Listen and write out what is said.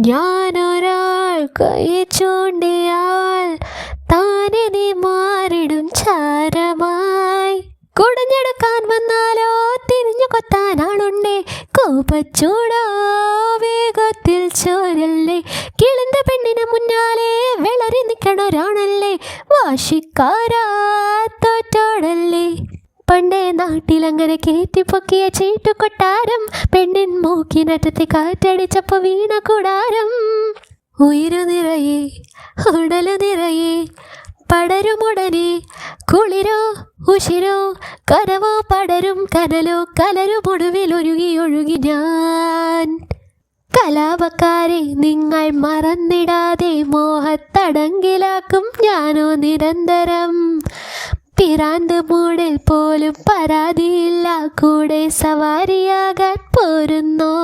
ഞാനൊരാൾ കൈ ചൂണ്ടിയാൽ താനെ നീ മാറിടും ചാരമായി. കുടഞ്ഞെടുക്കാൻ വന്നാലോ തിരിഞ്ഞു കൊത്താനാളുണ്ടേ, കോപച്ചൂടോ വേഗത്തിൽ ചോരല്ലേ. കിളിന്ത പെണ്ണിന് മുന്നാലെ വിളറി നിൽക്കണൊരാണല്ലേ, വാശിക്കാരാ തോറ്റോടല്ലേ. പണ്ടേ നാട്ടിലങ്ങനെ കേറ്റിപ്പൊക്കിയ ചീട്ടുകൊട്ടാരം, പെണ്ണിൻ മൂക്കിനറ്റത്തെ കാറ്റടിച്ചപ്പോ വീണ കൂടാരം. ഉയിരു നിറയെ ഉടലു നിറയെ പടരുമുടനെ, കുളിരോ ഉശിരോ കനവോ പടരും കനലോ കലരുമൊടുവിൽ ഒഴുകി ഒഴുകി ഞാൻ. കലാപക്കാരെ നിങ്ങൾ മറന്നിടാതെ മോഹത്തടങ്കിലാക്കും ഞാനോ നിരന്തരം. പിറാന്ത് മൂടിൽ പോലും പരാതിയില്ല, കൂടെ സവാരിയാകാൻ പോരുന്നോ.